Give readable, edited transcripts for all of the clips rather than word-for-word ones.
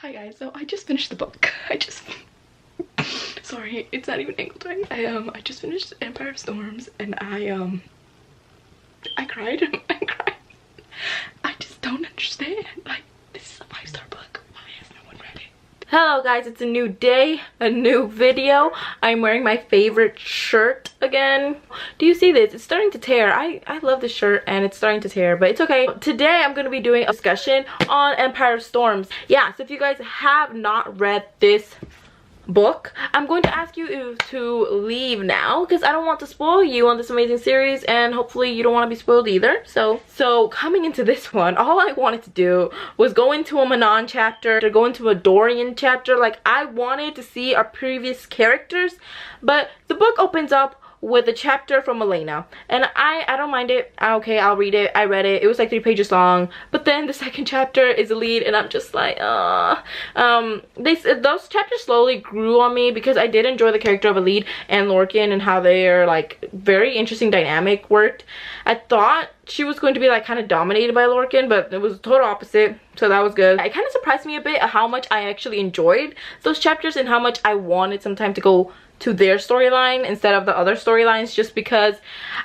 Hi guys, so I just finished the book. Sorry, it's not even angled right. I just finished Empire of Storms and I cried. I cried. I just don't understand. Like, this is a 5-star book. Why has no one read it? Hello guys, it's a new day, a new video. I'm wearing my favorite shirt again. Do you see this? It's starting to tear. I love this shirt and it's starting to tear, but it's okay. Today I'm going to be doing a discussion on Empire of Storms. Yeah, so if you guys have not read this book, I'm going to ask you to leave now because I don't want to spoil you on this amazing series, and hopefully you don't want to be spoiled either. So coming into this one, all I wanted to do was go into a Manon chapter, to go into a Dorian chapter. Like, I wanted to see our previous characters, but the book opens up with a chapter from Elena, and I don't mind it. Okay, I'll read it. I read it. It was like 3 pages long, but then the second chapter is Elide, and I'm just like, those chapters slowly grew on me because I did enjoy the character of Elide and Lorcan and how their like very interesting dynamic worked. I thought she was going to be like kind of dominated by Lorcan, but it was the total opposite, so that was good. It kind of surprised me a bit how much I actually enjoyed those chapters and how much I wanted some time to go to their storyline instead of the other storylines, just because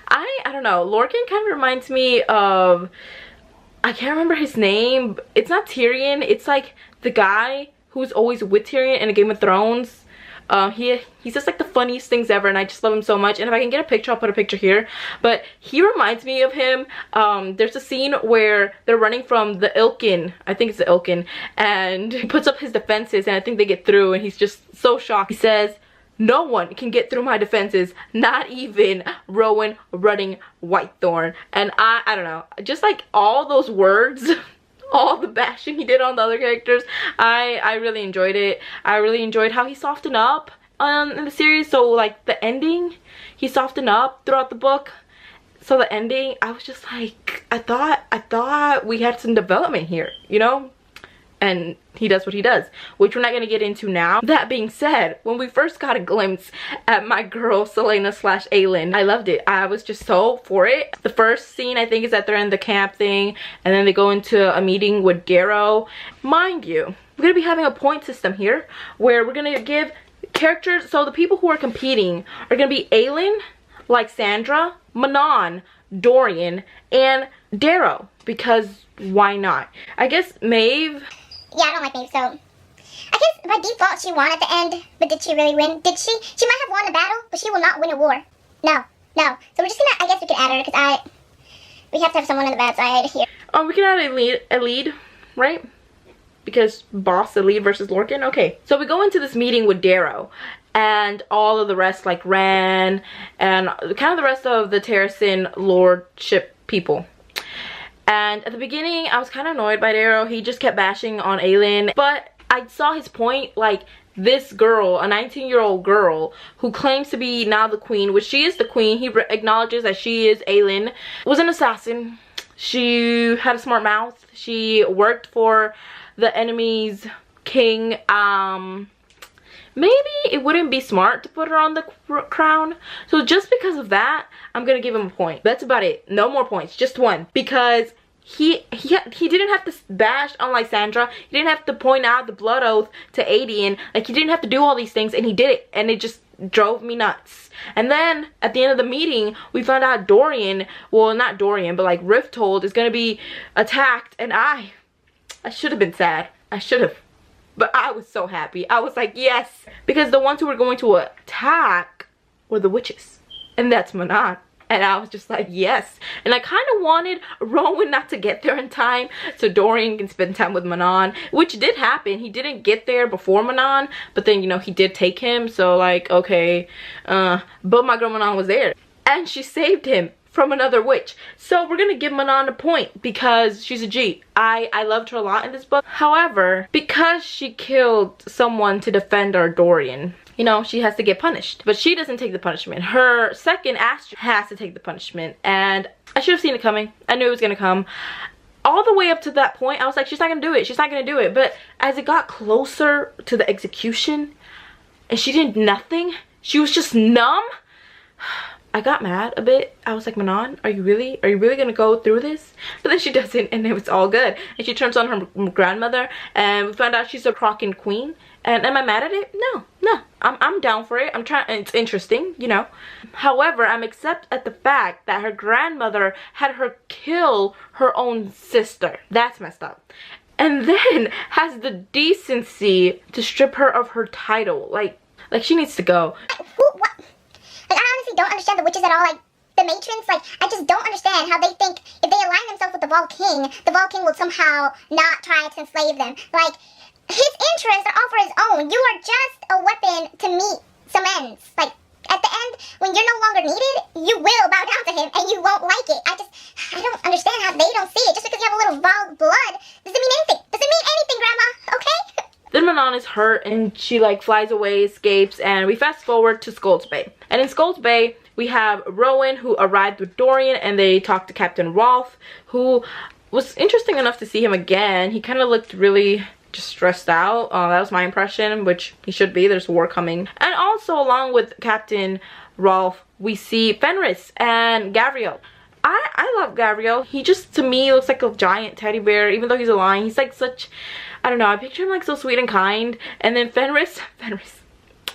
I don't know, Lorcan kind of reminds me of, I can't remember his name. It's not Tyrion, it's like the guy who's always with Tyrion in a Game of Thrones. He says like the funniest things ever, and I just love him so much. And if I can get a picture, I'll put a picture here, but he reminds me of him. There's a scene where they're running from the Ilkin, I think it's the Ilkin, and he puts up his defenses and I think they get through, and he's just so shocked. He says, "No one can get through my defenses, not even Rowan Running Whitethorn." And I don't know, just like all those words, all the bashing he did on the other characters, I really enjoyed it. I really enjoyed how he softened up in the series. So like the ending, he softened up throughout the book. So the ending, I was just like, I thought we had some development here, you know? And he does what he does, which we're not going to get into now. That being said, when we first got a glimpse at my girl Celaena / Aelin, I loved it. I was just so for it. The first scene, I think, is that they're in the camp thing, and then they go into a meeting with Darrow. Mind you, we're going to be having a point system here where we're going to give characters, so the people who are competing are going to be Aelin, Lysandra, Manon, Dorian, and Darrow, because why not? I guess Maeve. Yeah, I don't like Maeve, so I guess by default she won at the end, but did she really win? Did she? She might have won a battle, but she will not win a war. No. So we're just gonna, I guess we could add her, because we have to have someone on the bad side here. We can add a lead, right? Because boss, Elide versus Lorcan. Okay, so we go into this meeting with Darrow and all of the rest, like Ran and kind of the rest of the Terrasen lordship people. And at the beginning, I was kind of annoyed by Darrow. He just kept bashing on Aelin. But I saw his point. Like, this girl, a 19-year-old girl, who claims to be now the queen, which she is the queen. He acknowledges that she is Aelin. Was an assassin. She had a smart mouth. She worked for the enemy's king. Maybe it wouldn't be smart to put her on the crown. So just because of that, I'm gonna give him a point. That's about it. No more points, just one. Because he didn't have to bash on Lysandra. He didn't have to point out the blood oath to Aedion. Like, he didn't have to do all these things, and he did it, and it just drove me nuts. And then at the end of the meeting, we found out Dorian, well, not Dorian, but like Rifthold is gonna be attacked, and I should have been sad. I should have. But I was so happy. I was like, yes. Because the ones who were going to attack were the witches. And that's Manon. And I was just like, yes. And I kind of wanted Rowan not to get there in time so Dorian can spend time with Manon. Which did happen. He didn't get there before Manon. But then, you know, he did take him. So, like, okay. But my girl Manon was there. And she saved him from another witch. So we're gonna give Manon a point because she's a G. I loved her a lot in this book. However, because she killed someone to defend our Dorian, you know, she has to get punished. But she doesn't take the punishment. Her second Astrid has to take the punishment. And I should have seen it coming. I knew it was gonna come. All the way up to that point, I was like, she's not gonna do it. She's not gonna do it. But as it got closer to the execution, and she did nothing, she was just numb. I got mad a bit. I was like, Manon, are you really gonna go through this? But then she doesn't, and it was all good. And she turns on her grandmother, and we found out she's a Kraken queen. And am I mad at it? No. I'm down for it. I'm trying. It's interesting, you know. However, I'm upset at the fact that her grandmother had her kill her own sister. That's messed up. And then has the decency to strip her of her title. Like she needs to go. What? Like, I honestly don't understand the witches at all. Like, the matrons, like, I just don't understand how they think if they align themselves with the Vol King will somehow not try to enslave them. Like, his interests are all for his own. You are just a weapon to meet some ends. Like, at the end, when you're no longer needed, you will bow down to him and you won't like it. I don't understand how they don't see it. Just because you have a little Vol blood doesn't mean anything. Doesn't mean anything, Grandma, okay? Then Manon is hurt and she like flies away, escapes, and we fast forward to Scold's Bay. And in Scold's Bay, we have Rowan, who arrived with Dorian, and they talked to Captain Rolfe, who was interesting enough to see him again. He kind of looked really just stressed out. That was my impression, which he should be. There's war coming. And also along with Captain Rolfe, we see Fenris and Gavriel. I love Gavriel. He just, to me, looks like a giant teddy bear. Even though he's a lion, he's like such, I don't know, I picture him like so sweet and kind. And then Fenris,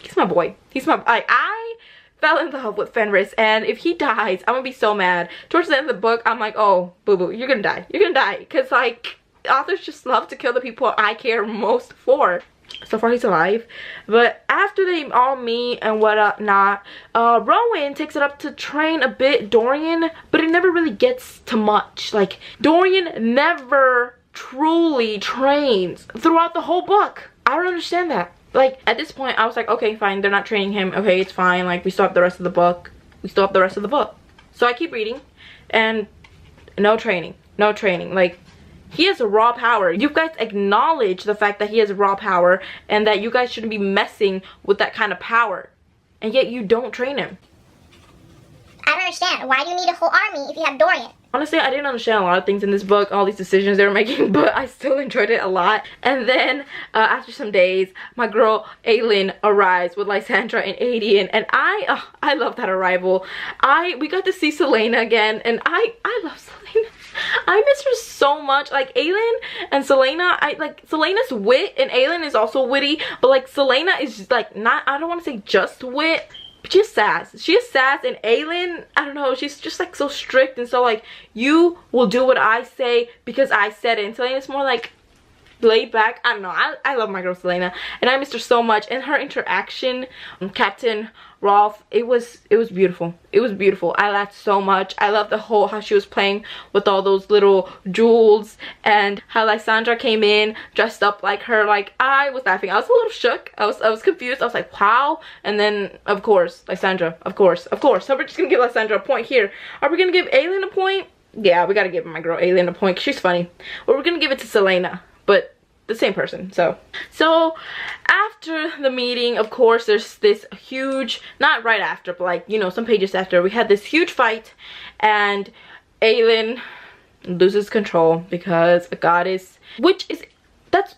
he's my boy. He's my, I fell in love with Fenris, and if he dies, I'm gonna be so mad. Towards the end of the book, I'm like, oh, boo-boo, you're gonna die. You're gonna die. Because, like, authors just love to kill the people I care most for. So far, he's alive. But after they all meet and whatnot, Rowan takes it up to train a bit Dorian, but it never really gets to much. Like, Dorian never truly trains throughout the whole book. I don't understand that. Like, at this point, I was like, okay, fine, they're not training him. Okay, it's fine. Like, we still have the rest of the book. So I keep reading, and no training. Like, he has a raw power. You guys acknowledge the fact that he has raw power and that you guys shouldn't be messing with that kind of power. And yet you don't train him. I don't understand. Why do you need a whole army if you have Dorian? Honestly, I didn't understand a lot of things in this book, all these decisions they were making, but I still enjoyed it a lot. And then, after some days, my girl Aelin arrives with Lysandra and Aedion, and I love that arrival. We got to see Celaena again, and I love Celaena. I miss her so much. Like, Aelin and Celaena, Celaena's wit, and Aelin is also witty, but like, Celaena is like, not, I don't want to say just wit, but she's sass. She is sass, and Aelin, I don't know, she's just like so strict, and so like, you will do what I say because I said it. And Celaena's more like laid back. I don't know. I love my girl Celaena, and I missed her so much. And her interaction with Captain Rolfe, it was beautiful. It was beautiful. I laughed so much. I loved the whole how she was playing with all those little jewels, and how Lysandra came in dressed up like her. Like, I was laughing. I was a little shook. I was confused. I was like, wow. And then of course Lysandra, of course. So we're just gonna give Lysandra a point here. Are we gonna give Aelin a point? Yeah, we gotta give my girl Aelin a point. She's funny. Or we're gonna give it to Celaena, but the same person. So after the meeting, of course, there's this huge, not right after, but like, you know, some pages after, we had this huge fight, and Aelin loses control because a goddess, that's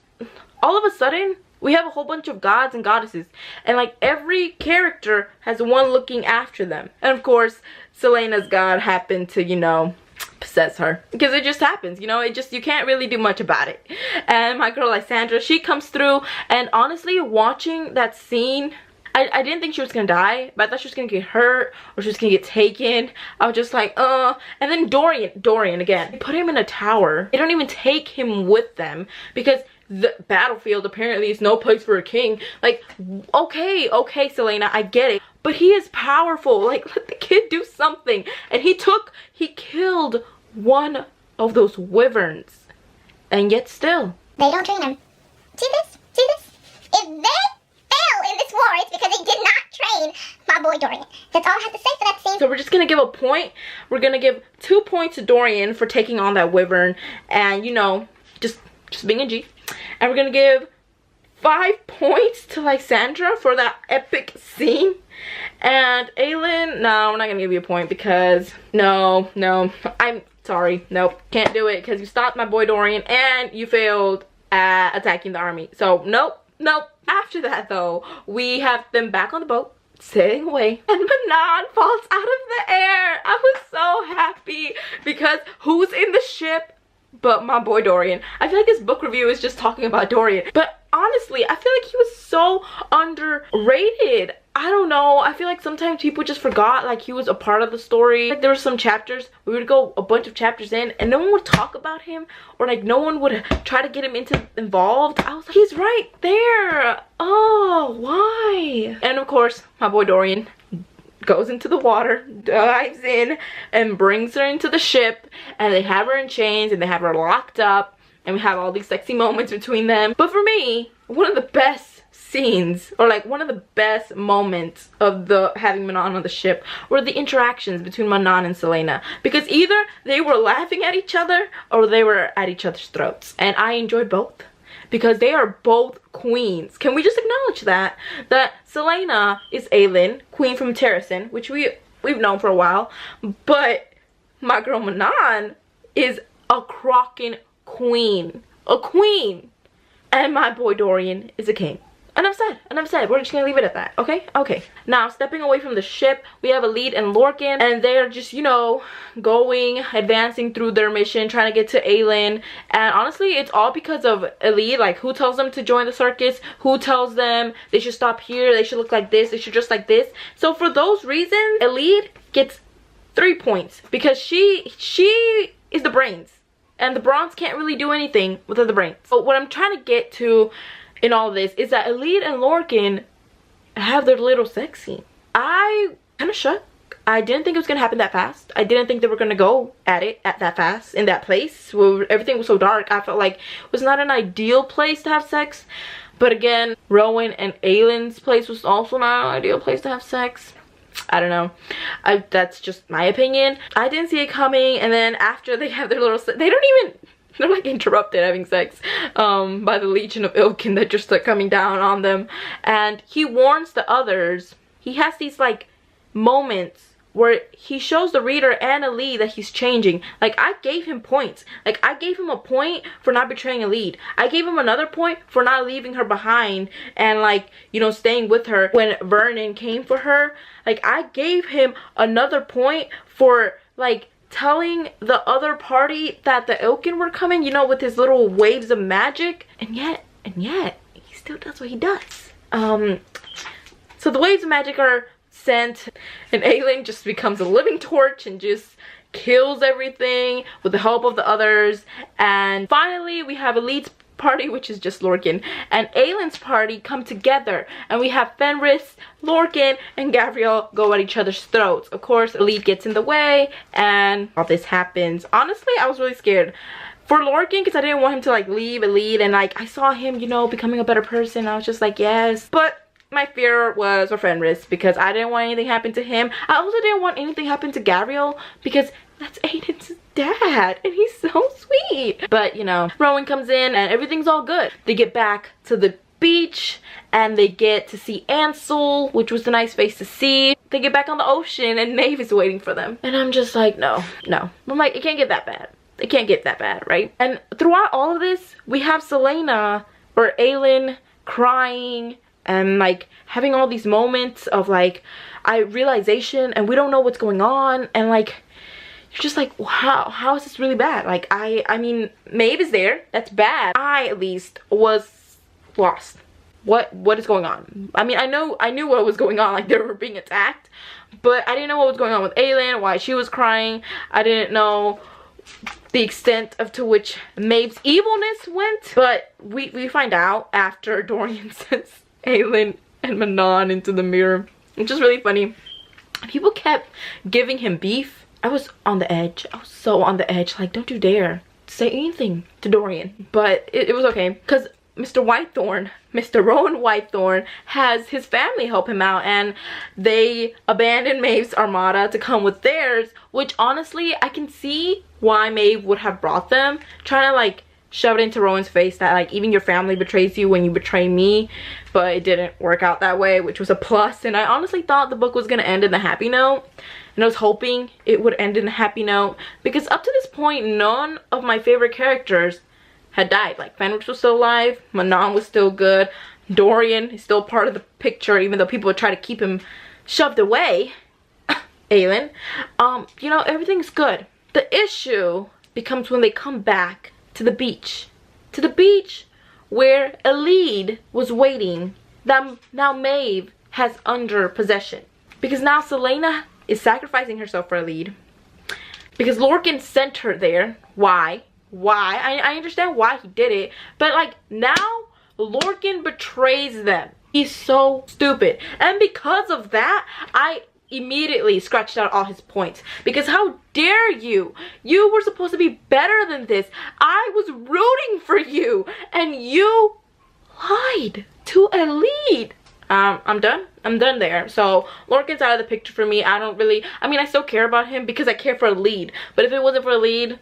all of a sudden we have a whole bunch of gods and goddesses, and like every character has one looking after them. And of course, Celaena's god happened to, you know, possess her, because it just happens, you know. You can't really do much about it. And my girl Lysandra, she comes through, and honestly, watching that scene, I didn't think she was gonna die, but I thought she was gonna get hurt or she was gonna get taken. I was just like, and then Dorian again, they put him in a tower. They don't even take him with them because the battlefield apparently is no place for a king. Like, okay, Celaena, I get it, but he is powerful. Like, let the kid do something. And he killed one of those wyverns, and yet still they don't train him. See this? If they fail in this war, it's because they did not train my boy Dorian. That's all I have to say for that scene. So we're just gonna give a point. We're gonna give 2 points to Dorian for taking on that wyvern, and, you know, just being a G. And we're gonna give 5 points to Lysandra for that epic scene. And Aelin, no, we're not gonna give you a point because no, I'm sorry, nope, can't do it, because you stopped my boy Dorian and you failed at attacking the army. So nope. After that though, we have them back on the boat. sailing away, and Manon falls out of the air. I was so happy because who's in the ship but my boy Dorian? I feel like this book review is just talking about Dorian, but honestly, I feel like he was so underrated. I don't know, I feel like sometimes people just forgot like he was a part of the story. Like there were some chapters, we would go a bunch of chapters in and no one would talk about him, or like no one would try to get him involved. I was like, he's right there. Oh, why? And of course, my boy Dorian goes into the water, dives in, and brings her into the ship, and they have her in chains and they have her locked up, and we have all these sexy moments between them. But for me, one of the best scenes, or like one of the best moments of having Manon on the ship, were the interactions between Manon and Celaena, because either they were laughing at each other or they were at each other's throats, and I enjoyed both because they are both queens. Can we just acknowledge that Celaena is Aelin, queen from Terrasen, which we've known for a while, but my girl Manon is a Kraken queen, and my boy Dorian is a king. And I'm sad. We're just gonna leave it at that, okay? Okay. Now, stepping away from the ship, we have Elide and Lorcan, and they're just, you know, advancing through their mission, trying to get to Aelin. And honestly, it's all because of Elide. Like, who tells them to join the circus? Who tells them they should stop here? They should look like this. They should dress like this. So for those reasons, Elide gets 3 points because she is the brains, and the bronze can't really do anything without the brains. So what I'm trying to get to in all of this is that Elide and Lorcan have their little sex scene. I kind of shook. I didn't think it was gonna happen that fast. I didn't think they were gonna go at it that fast in that place where everything was so dark. I felt like it was not an ideal place to have sex. But again, Rowan and Aelin's place was also not an ideal place to have sex. I don't know. That's just my opinion. I didn't see it coming, and then after they have their little they're like interrupted having sex by the Legion of Ilkin that just start coming down on them. And he warns the others. He has these like moments where he shows the reader and Elide that he's changing. Like, I gave him points. Like, I gave him a point for not betraying Elide. I gave him another point for not leaving her behind and, like, you know, staying with her when Vernon came for her. Like, I gave him another point for, like, telling the other party that the Ilkin were coming, you know, with his little waves of magic. And yet, he still does what he does. So the waves of magic are sent, and Aelin just becomes a living torch and just kills everything with the help of the others. And finally, we have Elide's party, which is just Lorcan, and Aelin's party come together, and we have Fenris, Lorcan, and Gavriel go at each other's throats. Of course, Elide gets in the way, and all this happens. Honestly, I was really scared for Lorcan because I didn't want him to, like, leave Elide, and, like, I saw him, you know, becoming a better person. I was just like, yes. But my fear was for Fenris because I didn't want anything happen to him. I also didn't want anything happen to Gavriel because that's Aiden's dad and he's so sweet. But, you know, Rowan comes in and everything's all good. They get back to the beach and they get to see Ansel, which was a nice face to see. They get back on the ocean and Maeve is waiting for them. And I'm just like, no. I'm like, it can't get that bad. It can't get that bad, right? And throughout all of this, we have Celaena or Aelin crying and, like, having all these moments of, like, realization, and we don't know what's going on, and, like, you're just like, wow, how is this really bad? Like, I mean, Maeve is there, that's bad. I, at least, was lost. What is going on? I mean, I knew what was going on, like, they were being attacked, but I didn't know what was going on with Aelin, why she was crying. I didn't know the extent to which Maeve's evilness went, but we find out after Dorian sends Aelin and Manon into the mirror, which is really funny. People kept giving him beef. I was on the edge. I was so on the edge. Like, don't you dare say anything to Dorian. But it was okay because Mr. Rowan Whitethorn has his family help him out, and they abandoned Maeve's armada to come with theirs, which honestly I can see why Maeve would have brought them, trying to, like, shove it into Rowan's face that, like, even your family betrays you when you betray me. But it didn't work out that way, which was a plus. And I honestly thought the book was gonna end in a happy note, and I was hoping it would end in a happy note because up to this point none of my favorite characters had died. Like, Fenris was still alive, Manon was still good, Dorian is still part of the picture, even though people try to keep him shoved away. Aelin. You know, everything's good. The issue becomes when they come back to the beach. To the beach where Elide was waiting, that now Maeve has under possession. Because now Celaena is sacrificing herself for Elide. Because Lorcan sent her there. Why? Why? I understand why he did it. But like now, Lorcan betrays them. He's so stupid. And because of that, I immediately scratched out all his points. Because how dare you? You were supposed to be better than this. I was rooting for you. And you lied to Elide. I'm done. I'm done there. So Lorcan's out of the picture for me. I don't really, I mean, I still care about him because I care for Elide. But if it wasn't for Elide,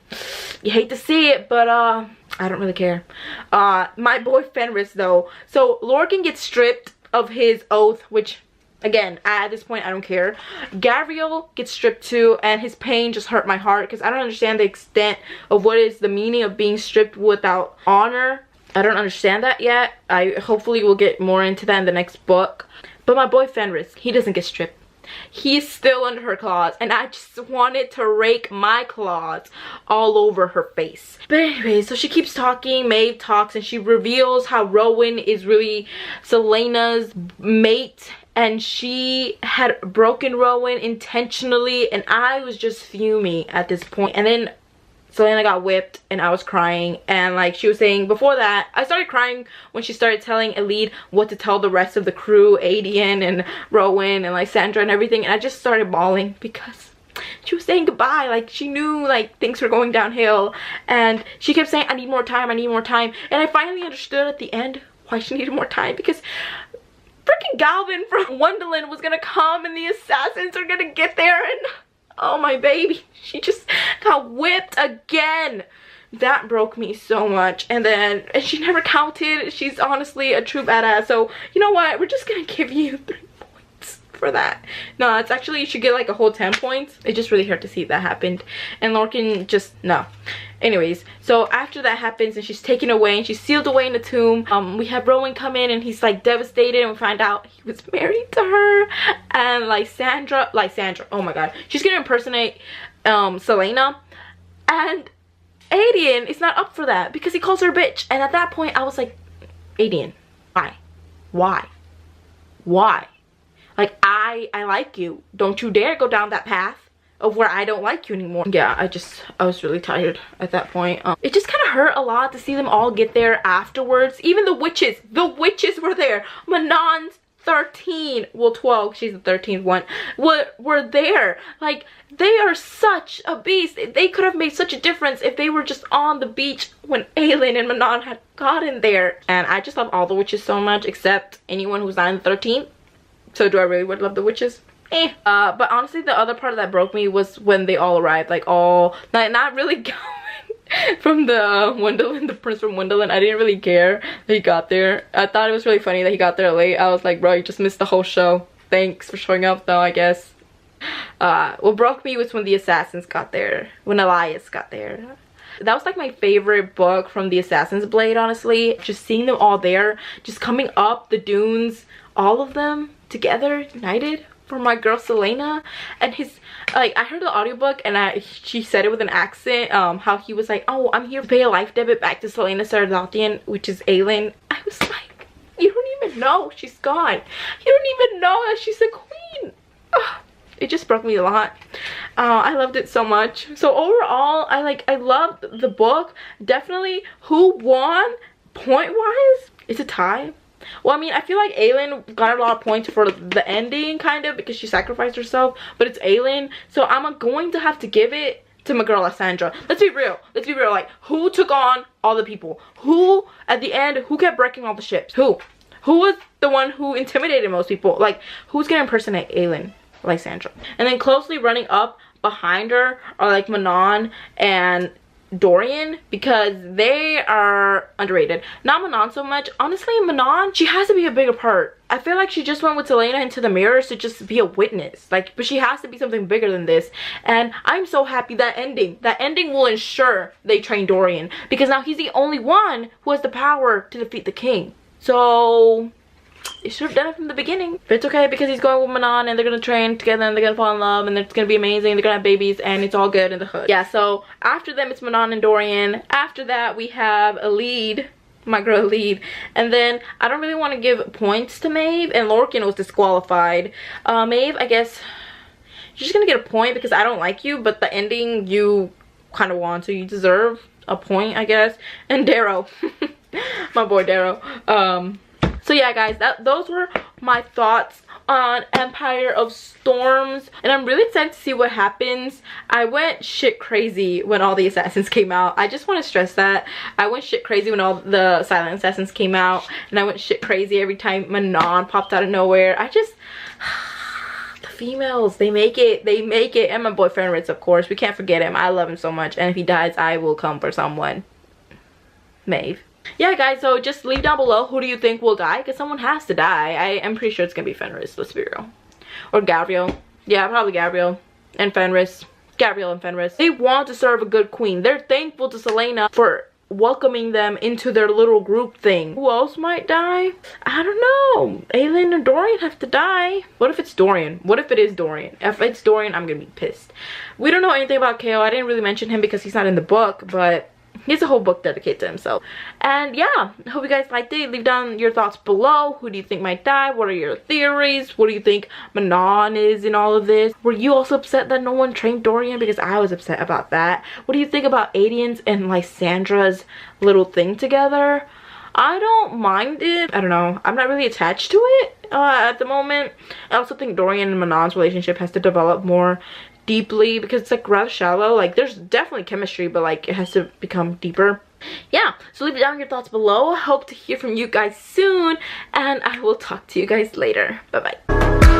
you hate to see it, but I don't really care. My boy Fenris though. So Lorcan gets stripped of his oath, which again, at this point, I don't care. Gavriel gets stripped too, and his pain just hurt my heart because I don't understand the extent of what is the meaning of being stripped without honor. I don't understand that yet. I hopefully will get more into that in the next book. But my boy Fenris, he doesn't get stripped. He's still under her claws, and I just wanted to rake my claws all over her face. But anyway, so she keeps talking, Maeve talks, and she reveals how Rowan is really Celaena's mate, and she had broken Rowan intentionally, and I was just fuming at this point. And then Celaena got whipped and I was crying, and like she was saying before that, I started crying when she started telling Elide what to tell the rest of the crew, Aedion and Rowan and like Sandra and everything, and I just started bawling because she was saying goodbye. Like she knew like things were going downhill, and she kept saying I need more time, I need more time. And I finally understood at the end why she needed more time, because freaking Galvin from Wonderland was gonna come and the assassins are gonna get there, and oh my baby, she just got whipped again. That broke me so much. And she never counted. She's honestly a true badass. So you know what, we're just gonna give you 3 points for that. No, it's actually, you should get like a whole 10 points. It just really hurt to see that happened. And Lorcan just, no. Anyways, so after that happens and she's taken away and she's sealed away in the tomb, we have Rowan come in and he's like devastated, and we find out he was married to her. And like Sandra, oh my god, she's gonna impersonate Celaena, and Aedion is not up for that because he calls her a bitch. And at that point I was like, Aedion, why? Like I like you. Don't you dare go down that path of where I don't like you anymore. Yeah, I was really tired at that point. It just kind of hurt a lot to see them all get there afterwards. Even the witches were there. Manon's 13, well 12, she's the 13th one, were there. Like they are such a beast. They could have made such a difference if they were just on the beach when Aelin and Manon had gotten there. And I just love all the witches so much, except anyone who's not in the 13th. So do I really would love the witches? But honestly, the other part that broke me was when they all arrived, like all, not really going from the Wonderland, the prince from Wonderland. I didn't really care that he got there. I thought it was really funny that he got there late. I was like, bro, you just missed the whole show. Thanks for showing up though, I guess. What broke me was when the assassins got there, when Elias got there. That was like my favorite book from the Assassin's Blade, honestly. Just seeing them all there, just coming up the dunes, all of them together, united for my girl Celaena. And his, like, I heard the audiobook and she said it with an accent, how he was like, oh, I'm here to pay a life debit back to Celaena Sardathian, which is Aelin. I was like, you don't even know she's gone. You don't even know that she's a queen. Ugh. It just broke me a lot. I loved it so much. So overall, I loved the book. Definitely who won point wise, it's a tie. Well, I mean, I feel like Aelin got a lot of points for the ending, kind of, because she sacrificed herself. But it's Aelin, so I'm going to have to give it to my girl Lysandra. Let's be real. Let's be real. Like, who took on all the people? Who, at the end, who kept wrecking all the ships? Who? Who was the one who intimidated most people? Like, who's gonna impersonate Aelin? Lysandra. And then closely running up behind her are like Manon and Dorian, because they are underrated. Not Manon so much. Honestly, Manon, she has to be a bigger part. I feel like she just went with Celaena into the mirrors to just be a witness. Like, but she has to be something bigger than this. And I'm so happy that ending will ensure they train Dorian, because now he's the only one who has the power to defeat the king. So you should have done it from the beginning. But it's okay because he's going with Manon and they're gonna train together and they're gonna fall in love and it's gonna be amazing. They're gonna have babies and it's all good in the hood. Yeah, so after them it's Manon and Dorian. After that we have Elide, my girl Elide. And then I don't really want to give points to Maeve, and Lorcan was disqualified. Maeve, I guess you're just gonna get a point because I don't like you, but the ending you kind of want, so you deserve a point, I guess. And Darrow, my boy Darrow. So yeah guys, those were my thoughts on Empire of Storms, and I'm really excited to see what happens. I went shit crazy when all the assassins came out. I just want to stress that. I went shit crazy when all the silent assassins came out, and I went shit crazy every time Manon popped out of nowhere. I just the females, they make it, and my boyfriend Ritz, of course, we can't forget him. I love him so much, and if he dies I will come for someone. Maeve. Yeah guys, so just leave down below who do you think will die, because someone has to die. I am pretty sure it's gonna be Fenris, let's be real. Or Gabriel. Yeah, probably Gabriel and Fenris. Gabriel and Fenris. They want to serve a good queen. They're thankful to Selena for welcoming them into their little group thing. Who else might die? I don't know. Aelin and Dorian have to die. What if it's Dorian? What if it is Dorian? If it's Dorian, I'm gonna be pissed. We don't know anything about Chaol. I didn't really mention him because he's not in the book, but he has a whole book dedicated to himself. And yeah, hope you guys liked it. Leave down your thoughts below. Who do you think might die? What are your theories? What do you think Manon is in all of this? Were you also upset that no one trained Dorian? Because I was upset about that. What do you think about Adian's and Lysandra's little thing together? I don't mind it. I don't know. I'm not really attached to it at the moment. I also think Dorian and Manon's relationship has to develop more deeply because it's like rather shallow. Like there's definitely chemistry, but like it has to become deeper. Yeah, so leave down your thoughts below. Hope to hear from you guys soon, and I will talk to you guys later. Bye bye.